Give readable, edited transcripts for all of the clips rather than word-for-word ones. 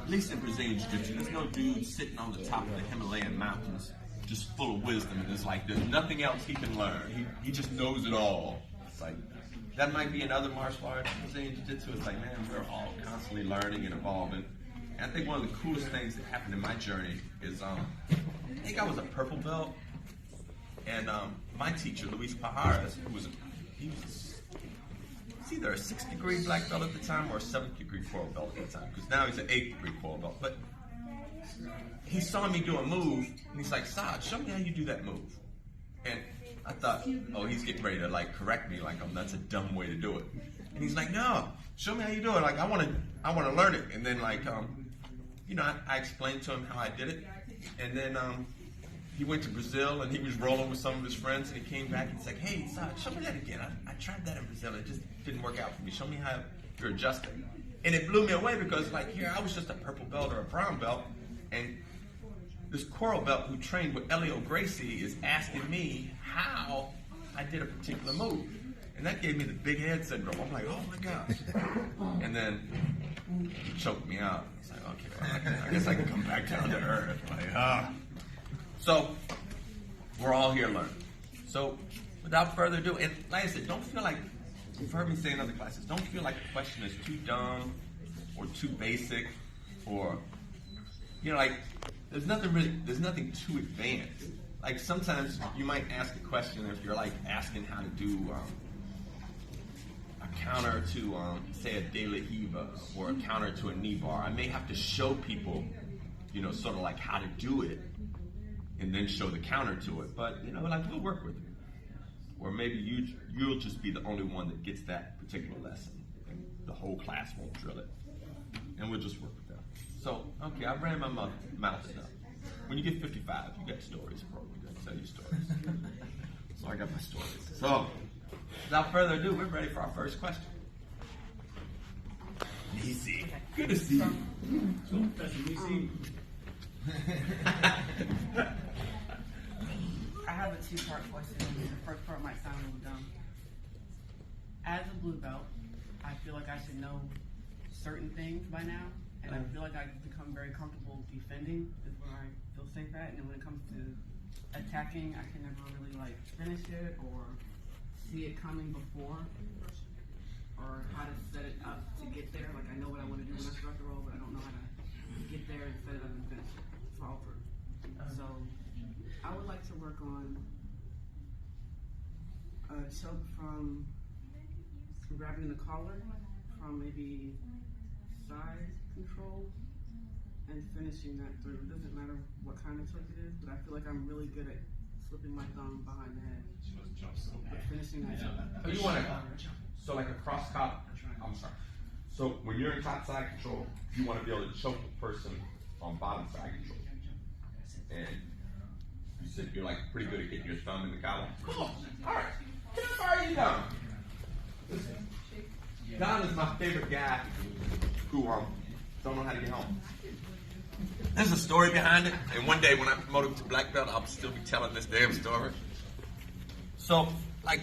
at least in Brazilian Jiu-Jitsu, there's no dude sitting on the top of the Himalayan mountains just full of wisdom, and it's like there's nothing else he can learn. He just knows it all. It's like, that might be in other martial arts. Brazilian Jiu-Jitsu is like, man, we're all constantly learning and evolving. And I think one of the coolest things that happened in my journey is, I think I was a purple belt, and my teacher, Luis Pajares, he was either a 6th degree black belt at the time or a 7th degree coral belt at the time, because now he's an 8th degree coral belt. But he saw me do a move, and he's like, Saj, show me how you do that move. And I thought, oh, he's getting ready to like correct me, like that's a dumb way to do it. And he's like, no, show me how you do it. Like I want to learn it. And then like, you know, I explained to him how I did it. And then he went to Brazil and he was rolling with some of his friends, and he came back and he's like, hey, Saj, show me that again. I tried that in Brazil. It just didn't work out for me. Show me how you're adjusting. And it blew me away because like here I was just a purple belt or a brown belt, and this coral belt who trained with Elio Gracie is asking me how I did a particular move. And that gave me the big head syndrome. I'm like, oh my gosh. And then he choked me out. It's like, okay, well, I guess I can come back down to earth. Like, So, we're all here learning. So, without further ado, and like I said, don't feel like, you've heard me say in other classes, don't feel like the question is too dumb or too basic or, you know, like, there's nothing too advanced. Like sometimes you might ask a question if you're like asking how to do a counter to say a de la hiva or a counter to a knee bar. I may have to show people, you know, sort of like how to do it and then show the counter to it. But you know, like we'll work with it. Or maybe you'll just be the only one that gets that particular lesson and the whole class won't drill it. And we'll just work with that. So, okay, I ran my mouth enough. When you get 55, you got stories, bro. You got to tell your stories. So I got my stories. So, without further ado, we're ready for our first question. Easy. Good to see you. I have a two-part question. The first part might sound a little dumb. As a blue belt, I feel like I should know certain things by now. And I feel like I've become very comfortable defending is where I feel safe at. And then when it comes to attacking, I can never really like finish it or see it coming before or how to set it up to get there. Like I know what I want to do when I start the roll, but I don't know how to get there and set it up and finish it. Fall through. So I would like to work on a choke from grabbing the collar from maybe side control and finishing that through. It doesn't matter what kind of choke it is, but I feel like I'm really good at slipping my thumb behind the head. But finishing that choke. So you want to, so like a cross collar, I'm sorry. So when you're in top side control, you want to be able to choke the person on bottom side control. And you said you're like pretty good at getting your thumb in the collar. Cool. All right. Can I borrow you Don? Don is my favorite guy who don't know how to get home. There's a story behind it, and one day when I promote him to black belt, I'll still be telling this damn story. So, like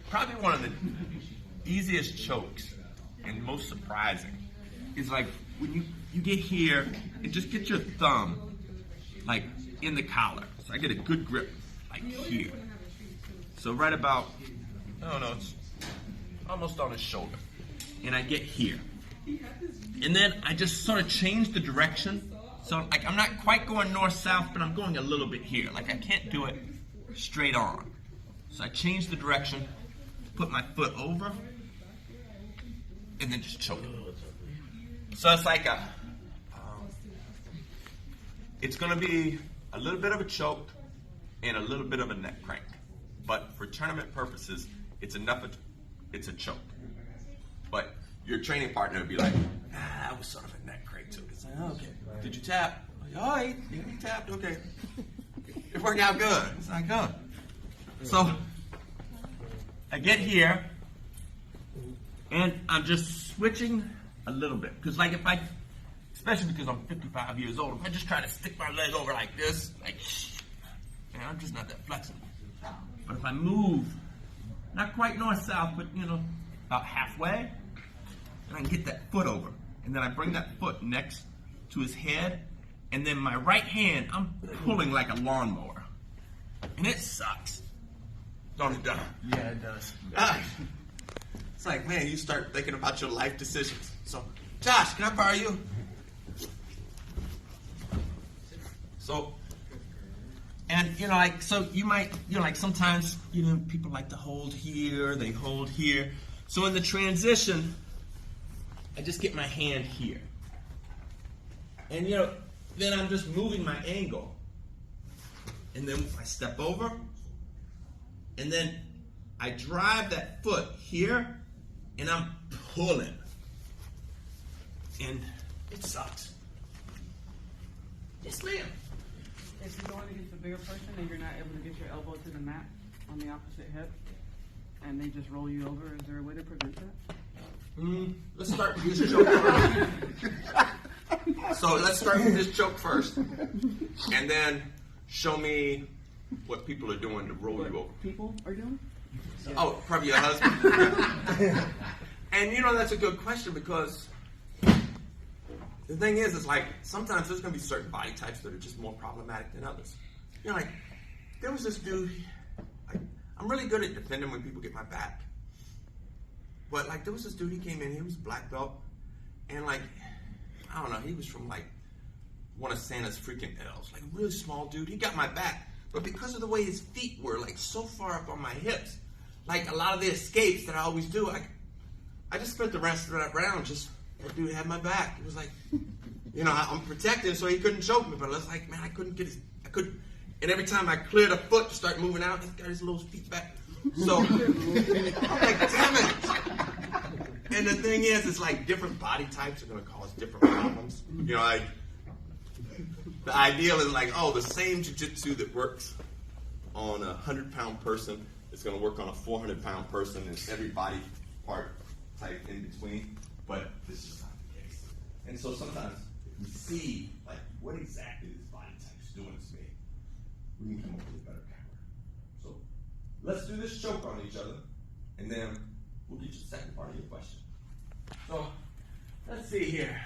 probably one of the easiest chokes and most surprising is like when you get here and just get your thumb like in the collar. So I get a good grip like here. So right about, I don't know, it's almost on his shoulder. And I get here. And then I just sort of change the direction. So like I'm not quite going north-south, but I'm going a little bit here. Like I can't do it straight on. So I change the direction, put my foot over, and then just choke. So it's like it's gonna be a little bit of a choke and a little bit of a neck crank. But for tournament purposes, it's a choke. But your training partner would be like, that was sort of a neck crank too. It's like, oh, okay, did you tap? Like, all right, you tapped, okay. It worked out good. It's like, good. So I get here, and I'm just switching a little bit. Because like especially because I'm 55 years old, if I just try to stick my leg over like this, like, man, I'm just not that flexible. But if I move, not quite north-south, but you know, about halfway, and I can get that foot over. And then I bring that foot next to his head, and then my right hand, I'm pulling like a lawnmower. And it sucks. Don't it, Don? Yeah, it does. It's like, man, you start thinking about your life decisions. So, Josh, can I borrow you? So, and, you know, like, so you might, you know, like sometimes, you know, people like to hold here, they hold here. So in the transition, I just get my hand here. And, you know, then I'm just moving my angle. And then I step over, and then I drive that foot here, and I'm pulling. And it sucks. Yes, ma'am. If you're going against a bigger person and you're not able to get your elbow to the mat on the opposite hip, and they just roll you over, is there a way to prevent that? Let's start with this choke first. So let's start with this choke first, and then show me what people are doing to roll you over. People are doing? Oh, probably your husband. And you know, that's a good question, because the thing is, it's like sometimes there's going to be certain body types that are just more problematic than others. You know, like there was this dude. Like, I'm really good at defending when people get my back, but like there was this dude. He came in. He was a black belt, and like I don't know. He was from like one of Santa's freaking elves. Like a really small dude. He got my back, but because of the way his feet were like so far up on my hips, like a lot of the escapes that I always do, I just spent the rest of that round just. That dude had my back. It was like, you know, I'm protected so he couldn't choke me, but I was like, man, I couldn't. And every time I cleared a foot to start moving out, he got his little feet back. So, I'm like, damn it. And the thing is, it's like different body types are going to cause different problems. You know, like, the ideal is like, oh, the same jiu-jitsu that works on a 100-pound person is going to work on a 400-pound person, and every body part type in between. But this is not the case. And so sometimes if we see like what exactly this body type is doing to me, we can come up with a better counter. So let's do this choke on each other, and then we'll get you the second part of your question. So let's see here.